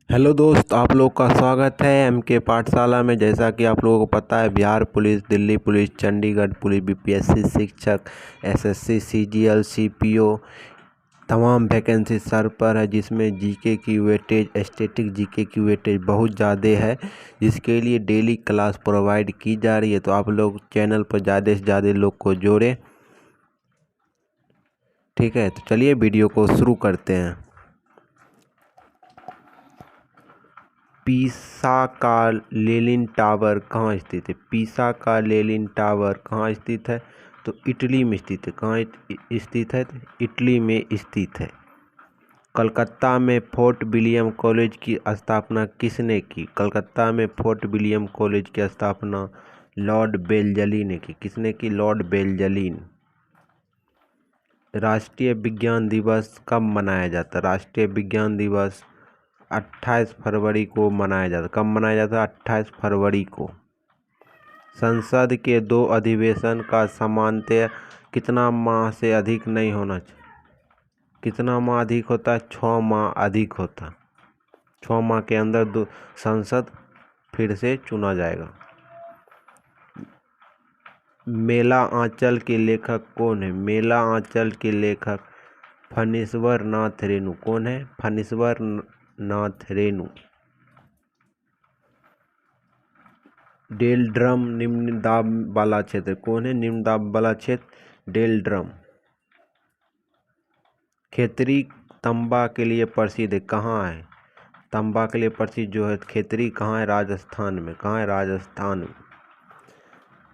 Hello दोस्त, आप लोग का स्वागत है एमके पाठशाला में। जैसा कि आप लोगों को पता है, Bihar police, Delhi police, Chandigarh police, BPSC शिक्षक, एसएससी, सीजीएल, सीपीओ तमाम वैकेंसी सर पर है, जिसमें जीके की वेटेज, स्टैटिक जीके की वेटेज बहुत ज़्यादा है, जिसके लिए डेली क्लास प्रोवाइड की जा रही है। तो आप लोग चैनल पर ज़्यादा से ज़्यादा लोग को जोड़ें, ठीक है। तो चलिए वीडियो को शुरू करते हैं। पीसा का लेनिन टावर कहाँ स्थित है? पीसा का लेनिन टावर कहाँ स्थित है? तो इटली में स्थित है। कहाँ स्थित है? तो इटली में स्थित है। कलकत्ता में फोर्ट विलियम कॉलेज की स्थापना किसने की? कलकत्ता में फोर्ट विलियम कॉलेज की स्थापना लॉर्ड बेल्जली ने की। किसने की? लॉर्ड बेल्जलीन। राष्ट्रीय विज्ञान दिवस कब मनाया जाता है? राष्ट्रीय विज्ञान दिवस 28 फरवरी को मनाया जाता है। कब मनाया जाता है? 28 फरवरी को। संसद के 2 अधिवेशन का सामान्यतः कितना माह से अधिक नहीं होना चाहिए? कितना माह अधिक होता है? 6 माह अधिक होता है। 6 माह के अंदर दो संसद फिर से चुना जाएगा। मेला आंचल के लेखक कौन है? मेला आंचल के लेखक फणीश्वर नाथ रेणु। कौन है? फणीश्वर नाथ रेणु। डेल्ड्रम निम्न दाब वाला क्षेत्र कौन है? निम्न दाब वाला क्षेत्र डेल्ड्रम। खेतरी तंबा के लिए प्रसिद्ध है। कहाँ है तंबा के लिए प्रसिद्ध जो है खेतरी? कहाँ है? राजस्थान में। कहाँ है? राजस्थान में।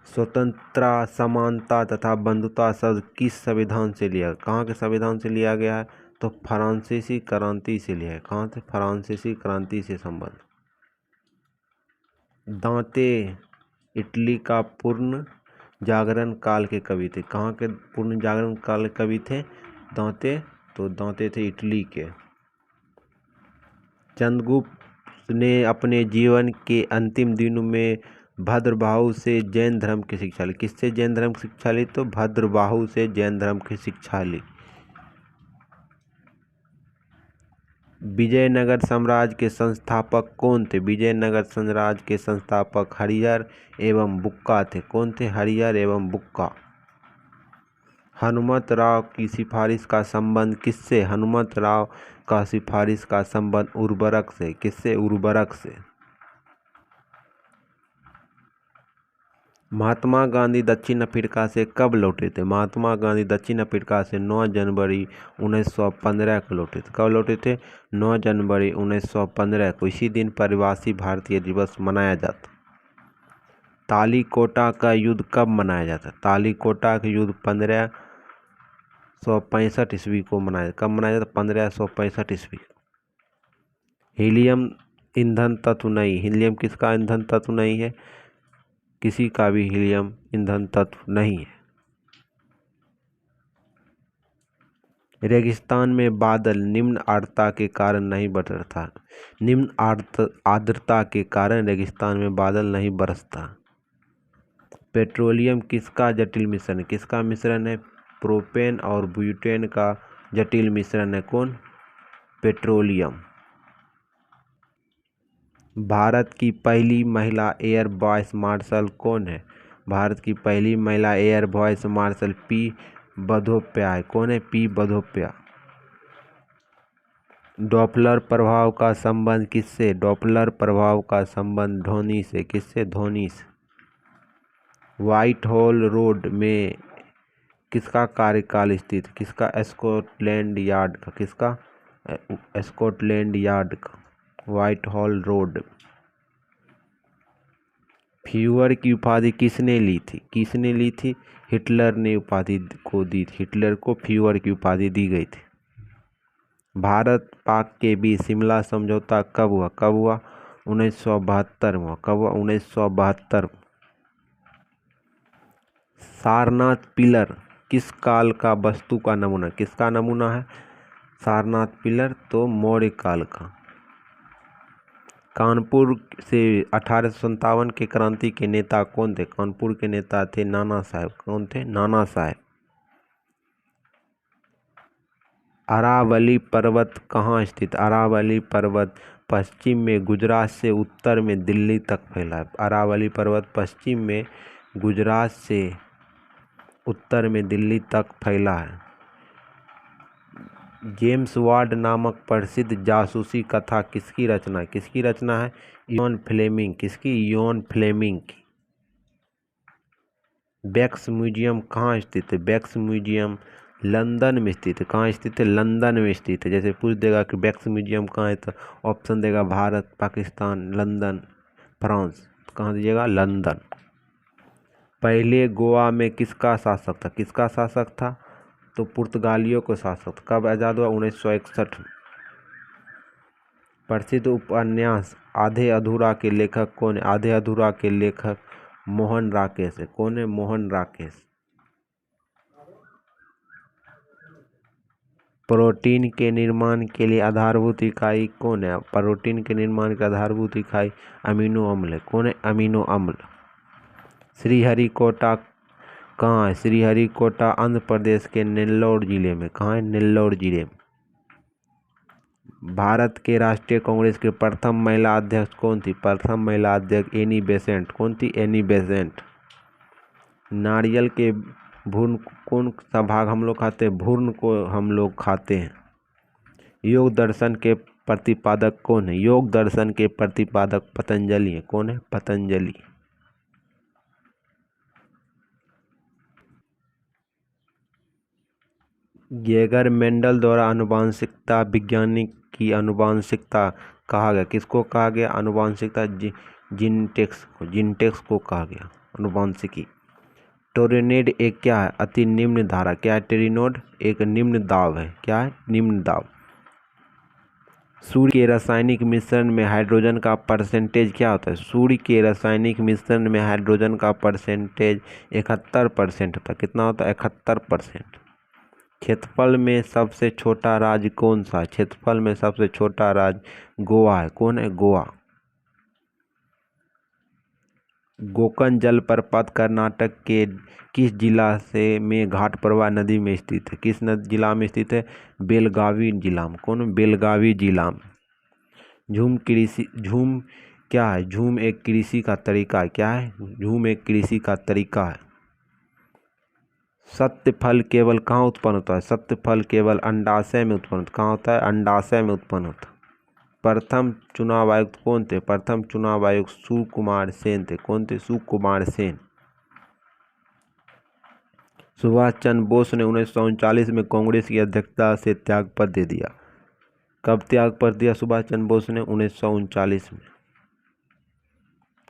स्वतंत्रता, समानता तथा बंधुता शब्द किस संविधान से लिया? कहाँ के संविधान से लिया गया है? तो फ्रांसीसी क्रांति से लिया है। कहाँ से? फ्रांसीसी क्रांति से संबंध। दांते इटली का पूर्ण जागरण काल के कवि थे। कहाँ के पूर्ण जागरण काल के कवि थे? दांते। तो दांते थे इटली के। चंद्रगुप्त ने अपने जीवन के अंतिम दिनों में भद्रबाहु से जैन धर्म की शिक्षा ली। किससे जैन धर्म की शिक्षा ली? तो भद्रबाहु से जैन धर्म की शिक्षा ली। विजयनगर साम्राज्य के संस्थापक कौन थे? विजयनगर साम्राज्य के संस्थापक हरिहर एवं बुक्का थे। कौन थे? हरिहर एवं बुक्का। हनुमत राव की सिफारिश का संबंध किससे? हनुमत राव का सिफारिश का संबंध उर्वरक से। किससे? उर्वरक से। महात्मा गांधी दक्षिण अफ्रीका से कब लौटे थे? महात्मा गांधी दक्षिण अफ्रीका से 9 जनवरी 1915 को लौटे थे। कब लौटे थे? 9 जनवरी 1915 को। इसी दिन प्रवासी भारतीय दिवस मनाया जाता। तालीकोटा का युद्ध कब मनाया जाता? तालीकोटा का युद्ध 1565 ईस्वी को मनाया। कब मनाया जाता? 1565 ईस्वी। हीलियम ईंधन तत्व नहीं। हीलियम किसका ईंधन तत्व नहीं है? किसी का भी हीलियम ईंधन तत्व नहीं है। रेगिस्तान में बादल निम्न आर्द्रता के कारण नहीं बरसता। निम्न आर्द्रता के कारण रेगिस्तान में बादल नहीं बरसता। पेट्रोलियम किसका जटिल मिश्रण है? किसका मिश्रण है? प्रोपेन और ब्यूटेन का जटिल मिश्रण है। कौन? पेट्रोलियम। भारत की पहली महिला एयर वाइस मार्शल कौन है? भारत की पहली महिला air vice marshal P Bandopadhyay. कौन है? पी बंदोपाध्याय। डॉपलर प्रभाव का संबंध किससे? डॉपलर प्रभाव का संबंध ध्वनि से। किससे? ध्वनि से। व्हाइट हॉल रोड में किसका कार्यकाल स्थित? किसका? स्कॉटलैंड यार्ड का। किसका? स्कॉटलैंड यार्ड का। Whitehall road. फ्यूहर की उपाधि किसने ली थी? किसने ली थी? हिटलर ने उपाधि को दी थी। हिटलर को फ्यूहर की उपाधि दी गई थी। भारत पाक के बीच शिमला समझौता कब हुआ? कब हुआ? 1972 में। कब हुआ? 1972। सारनाथ पिलर किस काल का वस्तु का नमूना? किसका नमूना है? सारनाथ पिलर तो मौर्य काल का। कानपुर से 1857 के क्रांति के नेता कौन थे? कानपुर के नेता थे नाना साहब। कौन थे? नाना साहब। अरावली पर्वत कहाँ स्थित? अरावली पर्वत पश्चिम में गुजरात से उत्तर में दिल्ली तक फैला है। अरावली पर्वत पश्चिम में गुजरात से उत्तर में दिल्ली तक फैला है। जेम्स वार्ड नामक प्रसिद्ध जासूसी कथा किसकी रचना है? किसकी रचना है? Ian Fleming. किसकी? इयोन फ्लेमिंग की। वैक्स म्यूजियम कहाँ स्थित है? वैक्स म्यूजियम लंदन में स्थित है। कहाँ स्थित है? लंदन में स्थित है। जैसे पूछ देगा कि वैक्स म्यूजियम कहाँ है तो ऑप्शन देगा भारत, पाकिस्तान, लंदन, फ्रांस। कहाँ दीजिएगा? लंदन। पहले गोवा में किसका शासक था? किसका शासक था? तो पुर्तगालियों को शासक। कब आज़ाद हुआ? 1961 में। प्रसिद्ध उपन्यास आधे अधूरा के लेखक कौन है? आधे अधूरा के लेखक मोहन राकेश है। कौन है? मोहन राकेश। प्रोटीन के निर्माण के लिए आधारभूत इकाई कौन है? प्रोटीन के निर्माण की आधारभूत इकाई अमीनो अम्ल है। कौन है? अमीनो अम्ल। श्रीहरिकोटा कहाँ है? श्रीहरिकोटा आंध्र प्रदेश के नेल्लोर जिले में। कहाँ है? नेल्लोर जिले में। भारत के राष्ट्रीय कांग्रेस के प्रथम महिला अध्यक्ष कौन थी? प्रथम महिला अध्यक्ष एनी बेसेंट। कौन थी? Annie Besant. नारियल के भूर्ण कौन सा भाग हम लोग खाते हैं? भूर्ण को हम लोग खाते हैं। योग दर्शन के प्रतिपादक कौन है? योग दर्शन के प्रतिपादक पतंजलि है। कौन है? पतंजलि। गेगर मेंडल द्वारा आनुवांशिकता विज्ञानी की आनुवांशिकता कहा गया। किसको कहा गया? आनुवांशिकता जिनटेक्स को कहा गया आनुवांशिकी। टोरेनेड एक क्या है? अति निम्न धारा। क्या है? टेरिनोड एक निम्न दाब है। क्या है? निम्न दाब। सूर्य के रासायनिक मिश्रण में हाइड्रोजन का परसेंटेज क्या होता है? सूर्य के रासायनिक मिश्रण में हाइड्रोजन का परसेंटेज 71% होता है। कितना होता है? 71%। क्षेत्रफल में सबसे छोटा राज्य कौन सा है? क्षेत्रफल में सबसे छोटा राज्य गोवा है। कौन है? गोवा। गोकर्ण जलप्रपात कर्नाटक के किस जिला से में घाट प्रवाह नदी में स्थित है? किस जिला में स्थित है? बेलगावी जिला में। कौन? बेलगावी जिला में। झूम क्या है? झूम एक कृषि का तरीका है। क्या है? झूम एक कृषि का तरीका है। सत्य फल केवल कहाँ उत्पन्न होता है? सत्य फल केवल अंडाशय में उत्पन्न होता है। कहाँ होता है? अंडाशय में उत्पन्न होता है। प्रथम चुनाव आयुक्त कौन थे? प्रथम चुनाव आयुक्त सुकुमार सेन थे। कौन थे? सुकुमार सेन। सुभाष चंद्र बोस ने 1939 में कांग्रेस की अध्यक्षता से त्यागपत्र दे दिया। कब त्यागपत्र दिया सुभाष चंद्र बोस ने? 1939 में।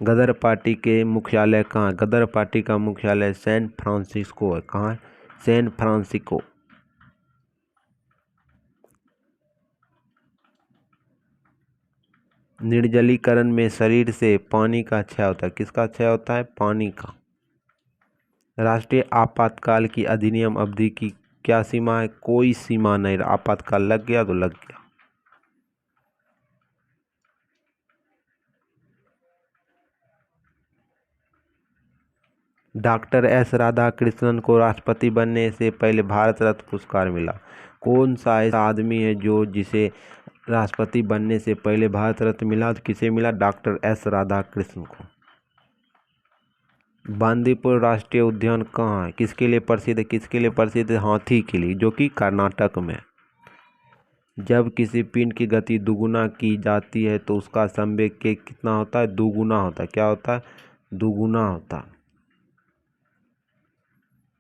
गदर पार्टी के मुख्यालय कहाँ है? गदर पार्टी का मुख्यालय सैन फ्रांसिस्को है। कहाँ है? San Francisco. निर्जलीकरण में शरीर से पानी का क्षय होता है। किसका क्षय होता है? पानी का। राष्ट्रीय आपातकाल की अधिनियम अवधि की क्या सीमा है? कोई सीमा नहीं। आपातकाल लग गया तो लग गया। डॉक्टर एस राधाकृष्णन को राष्ट्रपति बनने से पहले भारत रत्न पुरस्कार मिला। कौन सा ऐसा आदमी है जो जिसे राष्ट्रपति बनने से पहले भारत रत्न मिला? तो किसे मिला? डॉक्टर एस राधाकृष्णन को। बांदीपुर राष्ट्रीय उद्यान कहाँ है? किसके लिए प्रसिद्ध है? किसके लिए प्रसिद्ध है? हाथी के लिए, जो कि कर्नाटक में। जब किसी पिंड की गति दुगुना की जाती है तो उसका संवेग के कितना होता है? दुगुना होता है। क्या होता है? दुगुना होता है।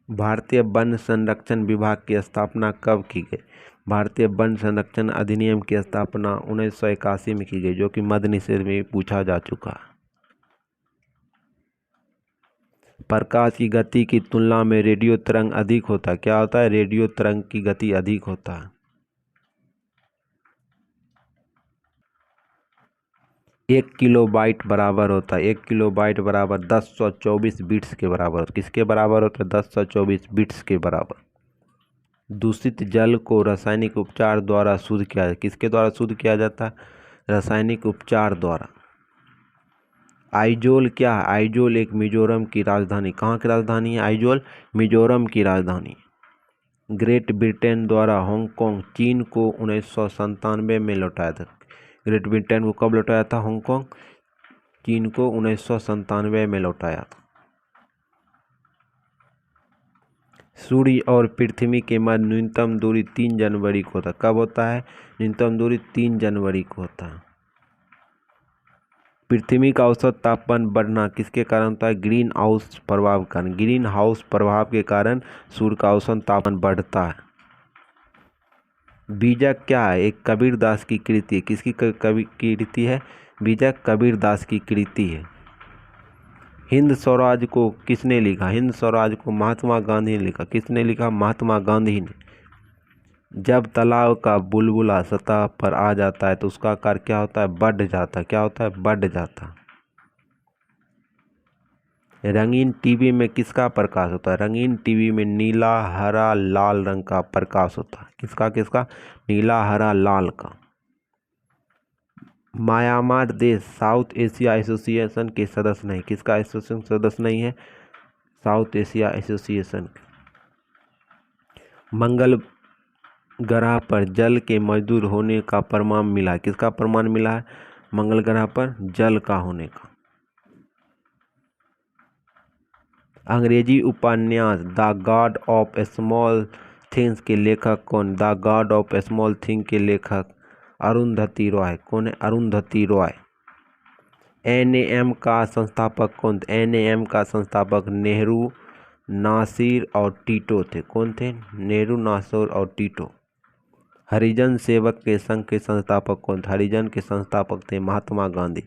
भारतीय वन संरक्षण विभाग की स्थापना कब की गई? भारतीय वन संरक्षण अधिनियम की स्थापना 1981 में की गई, जो कि मद्य निषेध में पूछा जा चुका है। प्रकाश की गति की तुलना में रेडियो तरंग अधिक होता है। क्या होता है? रेडियो तरंग की गति अधिक होता है। 1 किलोबाइट बराबर होता है 1 किलोबाइट बराबर 1024 बिट्स के बराबर होता है। किसके बराबर होता है? 1024 बिट्स के बराबर। दूषित जल को रासायनिक उपचार द्वारा शुद्ध किया जाता है। किसके द्वारा शुद्ध किया जाता है? रासायनिक उपचार द्वारा। आइजोल क्या है? आइजोल एक मिजोरम की राजधानी। कहाँ की राजधानी है? आइजोल मिजोरम की राजधानी। ग्रेट ब्रिटेन द्वारा हांगकांग चीन को 1997 में लौटाया था। ग्रेट ब्रिटेन को कब लौटाया था हांगकांग? चीन को 1997 में लौटाया था। सूर्य और पृथ्वी के मध्य न्यूनतम दूरी 3 जनवरी को होता है। कब होता है? न्यूनतम दूरी 3 जनवरी को होता है। पृथ्वी का औसत तापमान बढ़ना किसके कारण होता है? ग्रीन हाउस प्रभाव के कारण। ग्रीन हाउस प्रभाव के कारण सूर्य का औसत तापमान बढ़ता है। बीजक क्या है? एक कबीरदास की कृति है। किसकी कृति है? बीजक कबीरदास की कृति है। हिंद स्वराज को किसने लिखा? हिंद स्वराज को महात्मा गांधी ने लिखा। किसने लिखा? महात्मा गांधी ने। जब तालाब का बुलबुला सतह पर आ जाता है तो उसका आकार क्या होता है? बढ़ जाता है। क्या होता है? बढ़ जाता है। रंगीन टीवी में किसका प्रकाश होता है? रंगीन टीवी में नीला, हरा, लाल रंग का प्रकाश होता है। किसका किसका? नीला, हरा, लाल का। म्यांमार देश साउथ एशिया एसोसिएशन के सदस्य नहीं। किसका एसोसिएशन सदस्य नहीं है? South Asia association. मंगल ग्रह पर जल के मौजूद होने का प्रमाण मिला है। किसका प्रमाण मिला है? मंगल ग्रह पर जल का होने का। अंग्रेजी उपन्यास the God of small things के लेखक कौन? The God of small thing के लेखक अरुंधति रॉय। कौन है? अरुंधति रॉय। NAM का संस्थापक कौन थे? NAM का संस्थापक नेहरू, नासिर और टीटो थे। कौन थे? नेहरू, नासिर और टीटो। हरिजन सेवक के संघ के संस्थापक कौन थे? हरिजन के संस्थापक थे महात्मा गांधी।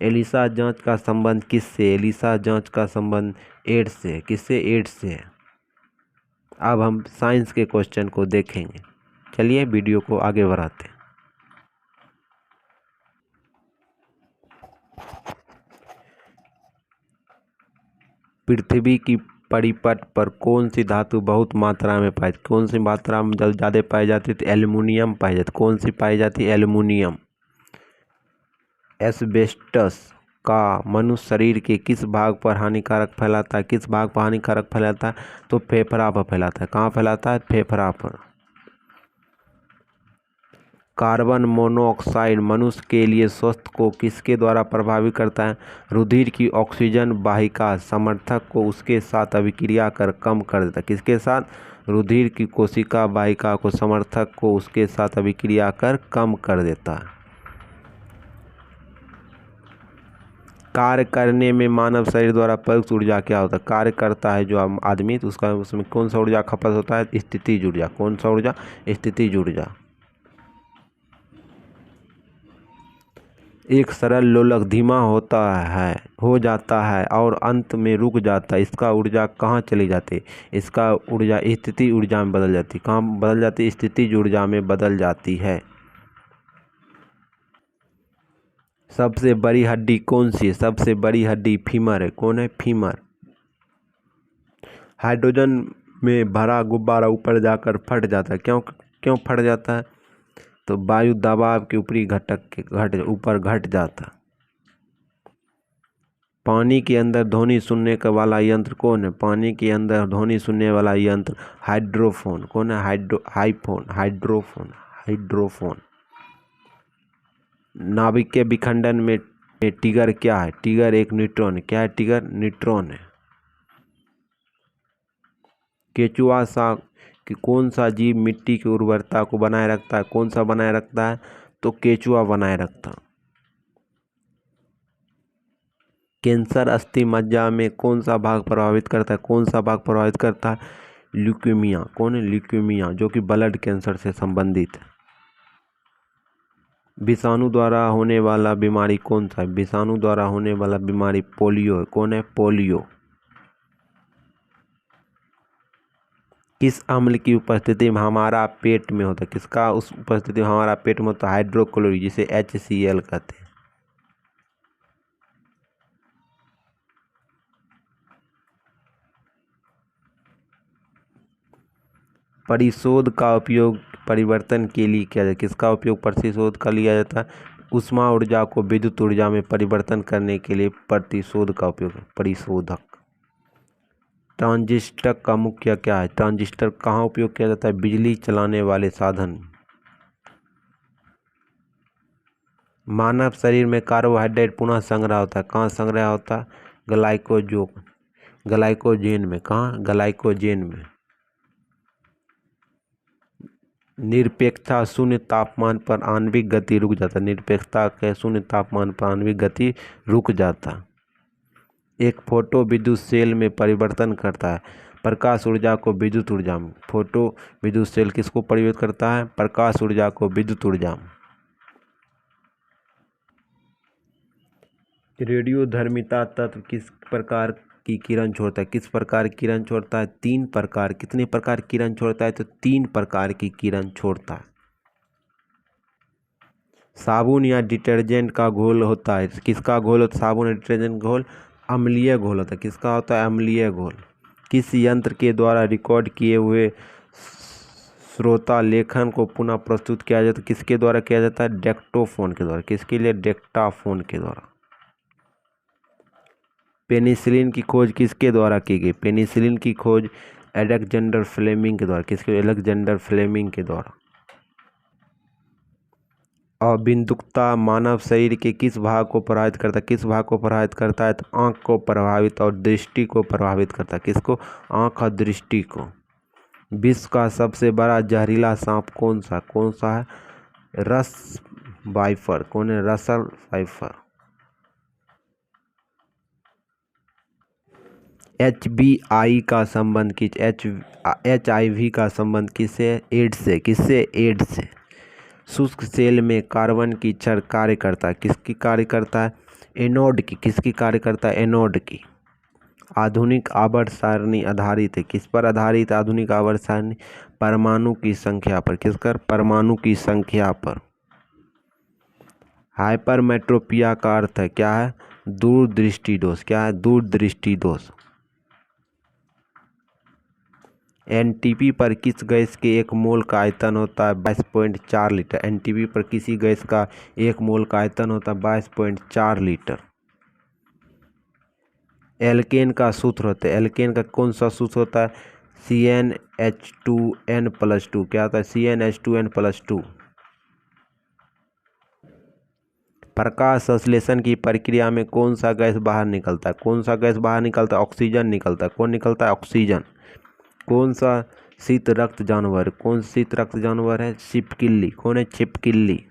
एलिसा जांच का संबंध किससे? एलिसा जांच का संबंध एड्स से। किससे? एड्स से। अब हम साइंस के क्वेश्चन को देखेंगे। चलिए वीडियो को आगे बढ़ाते हैं। पृथ्वी की परिपथ पर कौन सी धातु बहुत मात्रा में पाई? कौन सी मात्रा में ज़्यादा पाई जाती है? एल्युमिनियम पाई जाती। कौन सी पाई जाती है? एल्युमिनियम। एस्बेस्टस का मनुष्य शरीर के किस भाग पर हानिकारक फैलाता है? किस भाग पर हानिकारक फैलाता है? तो फेफड़ा पर फैलाता है। कहाँ फैलाता है? फेफड़ा पर। कार्बन मोनोऑक्साइड मनुष्य के लिए स्वास्थ्य को किसके द्वारा प्रभावित करता है? रुधिर की ऑक्सीजन वाहिका समर्थक को उसके साथ अभिक्रिया कर कम कर देता है। किसके साथ? रुधिर की कोशिका वाहिका को समर्थक को उसके साथ अभिक्रिया कर कम कर देता है। कार्य करने में मानव शरीर द्वारा प्रयुक्त ऊर्जा क्या होता है? कार्य करता है जो आदमी तो उसका उसमें कौन सा ऊर्जा खपत होता है? स्थितिज ऊर्जा। कौन सा ऊर्जा? स्थितिज ऊर्जा। एक सरल लोलक धीमा हो जाता है और अंत में रुक जाता है। इसका ऊर्जा कहाँ चली जाती है? इसका ऊर्जा स्थिति ऊर्जा में बदल जाती है। कहाँ बदल जाती है? स्थितिज ऊर्जा में बदल जाती है। सबसे बड़ी हड्डी कौन सी है? सबसे बड़ी हड्डी फीमर है। कौन है? फीमर। हाइड्रोजन में भरा गुब्बारा ऊपर जाकर फट जाता है। क्यों क्यों फट जाता है? तो वायु दबाव के ऊपरी घटक के ऊपर घट जाता। पानी के अंदर ध्वनि सुनने का वाला यंत्र कौन है? पानी के अंदर ध्वनि सुनने वाला यंत्र हाइड्रोफोन। कौन है? हाइड्रोफोन। नाभिक के विखंडन में टिगर क्या है? टिगर एक न्यूट्रॉन है। क्या है? टिगर न्यूट्रॉन है। केचुआ सा कि कौन सा जीव मिट्टी की उर्वरता को बनाए रखता है? कौन सा बनाए रखता है? तो केचुआ बनाए रखता। कैंसर अस्थि मज्जा में कौन सा भाग प्रभावित करता है? कौन सा भाग प्रभावित करता है? ल्यूकेमिया। कौन है? ल्यूकेमिया, जो कि ब्लड कैंसर से संबंधित है। विषाणु द्वारा होने वाला बीमारी कौन सा है? विषाणु द्वारा होने वाला बीमारी पोलियो है। कौन है? पोलियो। किस अम्ल की उपस्थिति में हमारा पेट में होता है? किसका उस उपस्थिति में हमारा पेट में होता है? हाइड्रोक्लोरिक, जिसे HCl कहते हैं। परिशोध का उपयोग परिवर्तन के लिए किया जाता है। किसका उपयोग परिशोध का लिया जाता है? ऊष्मा ऊर्जा को विद्युत ऊर्जा में परिवर्तन करने के लिए प्रतिशोध का उपयोग। परिशोधक। ट्रांजिस्टर का मुख्य क्या है? ट्रांजिस्टर कहाँ उपयोग किया जाता है? बिजली चलाने वाले साधन। मानव शरीर में कार्बोहाइड्रेट पुनः संग्रह होता है, कहाँ संग्रह होता है? ग्लाइकोजेन में। कहाँ? ग्लाइकोजेन में। निरपेक्षता शून्य तापमान पर आणविक गति रुक जाता है। निरपेक्षता के शून्य तापमान पर आणविक गति रुक जाता। एक फोटो विद्युत सेल में परिवर्तन करता है प्रकाश ऊर्जा को विद्युत ऊर्जा में। फोटो विद्युत सेल किसको परिवर्तित करता है? प्रकाश ऊर्जा को विद्युत ऊर्जा में। रेडियोधर्मिता तत्व किस प्रकार की किरण छोड़ता है? किस प्रकार की किरण छोड़ता है? 3 प्रकार। कितने प्रकार की किरण छोड़ता है? तो 3 प्रकार की किरण छोड़ता है। साबुन या डिटर्जेंट का घोल होता है, किसका घोल होता है? साबुन या डिटर्जेंट घोल अम्लीय घोल होता है। किसका होता है? अम्लीय घोल। किस यंत्र के द्वारा रिकॉर्ड किए हुए श्रोता लेखन को पुनः प्रस्तुत किया जाता है? किसके द्वारा किया जाता है? डेक्टाफोन के द्वारा। किसके लिए? डेक्टाफोन के द्वारा। पेनिसिलिन की खोज किसके द्वारा की गई? पेनिसिलिन की खोज अलेक्जेंडर फ्लेमिंग के द्वारा। किसके? अलेक्जेंडर फ्लेमिंग के द्वारा। अबिंदुकता मानव शरीर के किस भाग को प्रभावित करता है? किस भाग को प्रभावित करता है? तो आँख को प्रभावित और दृष्टि को प्रभावित करता है। किसको? आँख और दृष्टि को। विश्व का सबसे बड़ा जहरीला सांप कौन सा? कौन सा है? रस वाइफर। कौन है? Russell wiper. HIV का संबंध HIV का संबंध किससे? एड्स से। किससे? एड्स से। शुष्क सेल में कार्बन की छड़ कार्य करता है। किसकी कार्य करता है? एनोड की। किसकी कार्य करता है? एनोड की। आधुनिक आवर्त सारणी आधारित है। किस पर आधारित? आधुनिक आवर्त सारणी परमाणु की संख्या पर। किस पर? परमाणु की संख्या पर। हाइपरमेट्रोपिया का अर्थ है क्या है? दूरदृष्टि दोष। क्या है? दूरदृष्टि दोष। एनटीपी पर किस गैस के 1 मोल का आयतन होता है? 22.4 लीटर। एनटीपी पर किसी गैस का 1 मोल का आयतन होता है 22.4 लीटर। एल्केन का सूत्र होता है। एल्केन का कौन सा सूत्र होता है? CnH2n+2। क्या होता है? CnH2n+2। प्रकाश संश्लेषण की प्रक्रिया में कौन सा गैस बाहर निकलता है? कौन सा गैस बाहर निकलता है? ऑक्सीजन निकलता है। कौन निकलता है? ऑक्सीजन। कौन सा शीत रक्त जानवर? कौन शीत रक्त जानवर है? छिपकली। कौन है? छिपकली।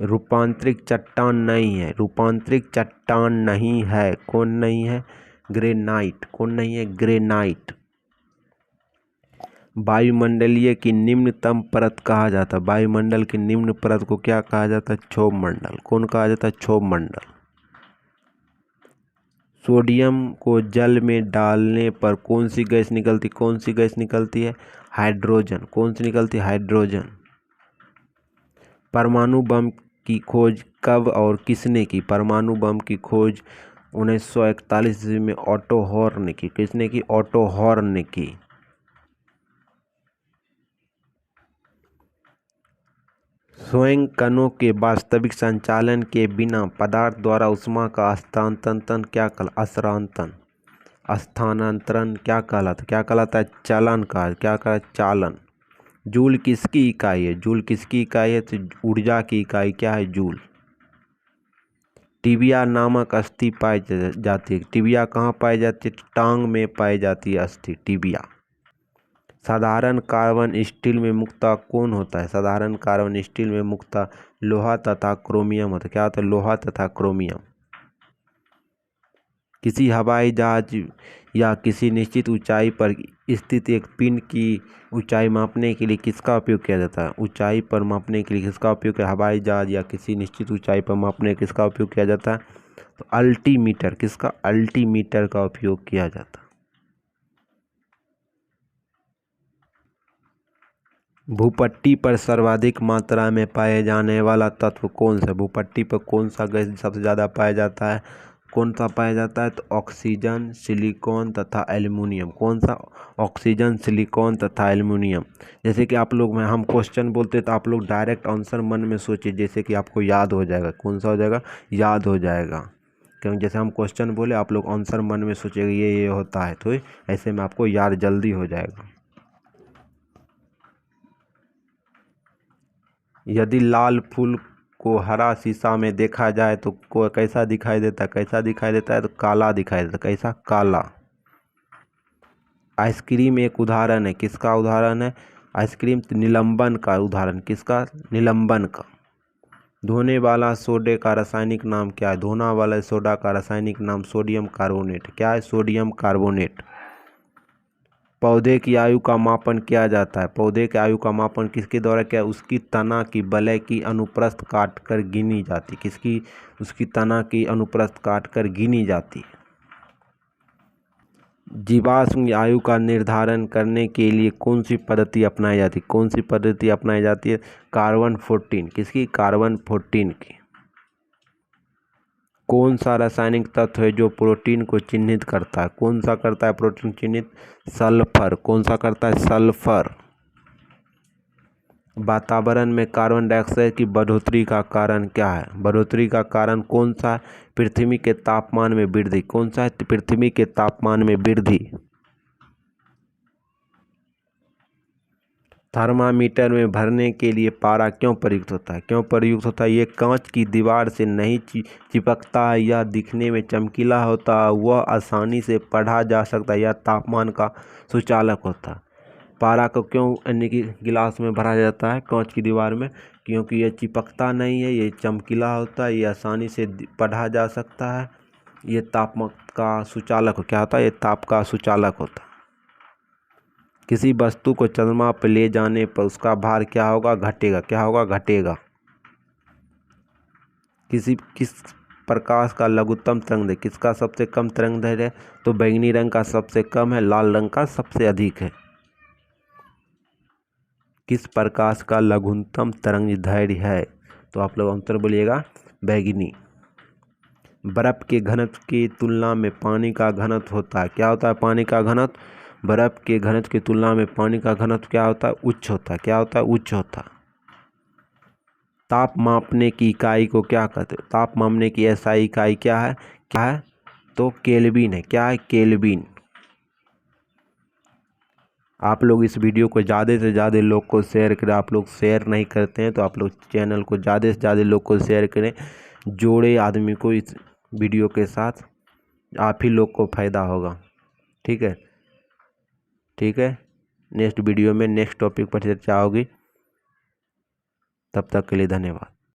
रूपांतरित चट्टान नहीं है। रूपांतरित चट्टान नहीं है। कौन नहीं है? ग्रेनाइट। कौन नहीं है? ग्रेनाइट। वायुमंडलीय की निम्नतम परत कहा जाता है। वायुमंडल की निम्न परत को क्या कहा जाता है? क्षोभ मंडल। कौन कहा जाता है? क्षोभ मंडल। सोडियम को जल में डालने पर कौन सी गैस निकलती? कौन सी गैस निकलती है? हाइड्रोजन। कौन सी निकलती है? हाइड्रोजन। परमाणु बम की खोज कब और किसने की? परमाणु बम की खोज 1941 ईस्वी में ऑटो हॉर्न ने की। किसने की? ऑटो हॉर्न ने की। स्वयं कणों के वास्तविक संचालन के बिना पदार्थ द्वारा ऊष्मा का स्थानांतरण क्या स्थानांतरण क्या कहलाता? क्या कहलाता है? चलन का। क्या कहलाता है? चालन। जूल किसकी इकाई है? जूल किसकी इकाई है? तो ऊर्जा की इकाई क्या है? जूल। टिबिया नामक अस्थि पाई जाती है। टिबिया कहाँ पाई जाती है? टांग में पाई जाती है अस्थि टिबिया। साधारण कार्बन स्टील में मुख्यतः कौन होता है? साधारण कार्बन स्टील में मुख्यतः लोहा तथा क्रोमियम होता है। क्या होता है? लोहा तथा क्रोमियम। किसी हवाई जहाज या किसी निश्चित ऊंचाई पर स्थित एक पिंड की ऊंचाई मापने के लिए किसका उपयोग किया जाता है? ऊंचाई पर मापने के लिए किसका उपयोग किया? हवाई जहाज या किसी निश्चित ऊंचाई पर मापने किसका उपयोग किया जाता है? तो अल्टीमीटर। किसका? अल्टीमीटर का उपयोग किया जाता है। भूपट्टी पर सर्वाधिक मात्रा में पाए जाने वाला तत्व कौन सा? भूपट्टी पर कौन सा गैस सबसे ज़्यादा पाया जाता है? कौन सा पाया जाता है? तो ऑक्सीजन, सिलिकॉन तथा एल्युमिनियम। कौन सा? ऑक्सीजन, सिलिकॉन तथा एल्युमिनियम। जैसे कि आप लोग में हम क्वेश्चन बोलते तो आप लोग डायरेक्ट आंसर मन में सोचिए, जैसे कि आपको याद हो जाएगा। कौन सा हो जाएगा? याद हो जाएगा। क्योंकि जैसे हम क्वेश्चन बोले आप लोग आंसर मन में सोचिएगा ये होता है, तो ऐसे में आपको याद जल्दी हो जाएगा। यदि लाल फूल को हरा शीशा में देखा जाए तो को कैसा दिखाई देता है? कैसा दिखाई देता है? तो काला दिखाई देता है। कैसा? काला। आइसक्रीम एक उदाहरण है। किसका उदाहरण है? आइसक्रीम निलंबन का उदाहरण। किसका? निलंबन का। धोने वाला सोडे का रासायनिक नाम क्या है? धोने वाला सोडा का रासायनिक नाम सोडियम कार्बोनेट। क्या है? Sodium carbonate. पौधे की आयु का मापन किया जाता है। पौधे की आयु का मापन किसके द्वारा किया? उसकी तना की वलय की अनुप्रस्थ काट कर गिनी जाती। किसकी? उसकी तना की अनुप्रस्थ काट कर गिनी जाती है। जीवाश्म आयु का निर्धारण करने के लिए कौन सी पद्धति अपनाई जाती है? कौन सी पद्धति अपनाई जाती है? कार्बन 14। किसकी? कार्बन 14 की। कौन सा रासायनिक तत्व है जो प्रोटीन को चिन्हित करता है? कौन सा करता है प्रोटीन चिन्हित? सल्फर। कौन सा करता है? सल्फर। वातावरण में कार्बन डाइऑक्साइड की बढ़ोतरी का कारण क्या है? बढ़ोतरी का कारण कौन सा है? पृथ्वी के तापमान में वृद्धि। कौन सा है? पृथ्वी के तापमान में वृद्धि। थर्मामीटर में भरने के लिए पारा क्यों प्रयुक्त होता है? क्यों प्रयुक्त होता है? ये कांच की दीवार से नहीं चिपकता है, यह दिखने में चमकीला होता है, वह आसानी से पढ़ा जा सकता है, यह तापमान का सुचालक होता है। पारा को क्यों यानी कि गिलास में भरा जाता है कांच की दीवार में? क्योंकि ये चिपकता नहीं है, ये चमकीला होता है, ये आसानी से पढ़ा जा सकता है, ये तापमान का सुचालक क्या होता है? ये ताप का सुचालक होता है। किसी वस्तु को चंद्रमा पर ले जाने पर उसका भार क्या होगा? घटेगा। क्या होगा? घटेगा। किस प्रकाश का लघुत्तम तरंगदैर्घ्य? किसका सबसे कम तरंगदैर्घ्य है? तो बैंगनी रंग का सबसे कम है, लाल रंग का सबसे अधिक है। किस प्रकाश का लघुत्तम तरंगदैर्घ्य है? तो आप लोग उत्तर बोलिएगा बैंगनी। बर्फ के घनत्व की तुलना में पानी का घनत्व होता है। क्या होता है? पानी का घनत्व। बर्फ के घनत्व की तुलना में पानी का घनत्व क्या होता है? उच्च होता है। क्या होता है? उच्च होता है। ताप मापने की इकाई को क्या कहते हैं? ताप मापने की एसआई इकाई क्या है? क्या है? तो केल्विन है। क्या है? केल्विन। आप लोग इस वीडियो को ज़्यादा से ज़्यादा लोग को शेयर करें। आप लोग शेयर नहीं करते हैं तो आप लोग चैनल को ज़्यादा से ज़्यादा लोग को शेयर करें। जोड़े आदमी को इस वीडियो के साथ, आप ही लोग को फ़ायदा होगा। ठीक है? ठीक है। नेक्स्ट वीडियो में नेक्स्ट टॉपिक पर चर्चा होगी। तब तक के लिए धन्यवाद।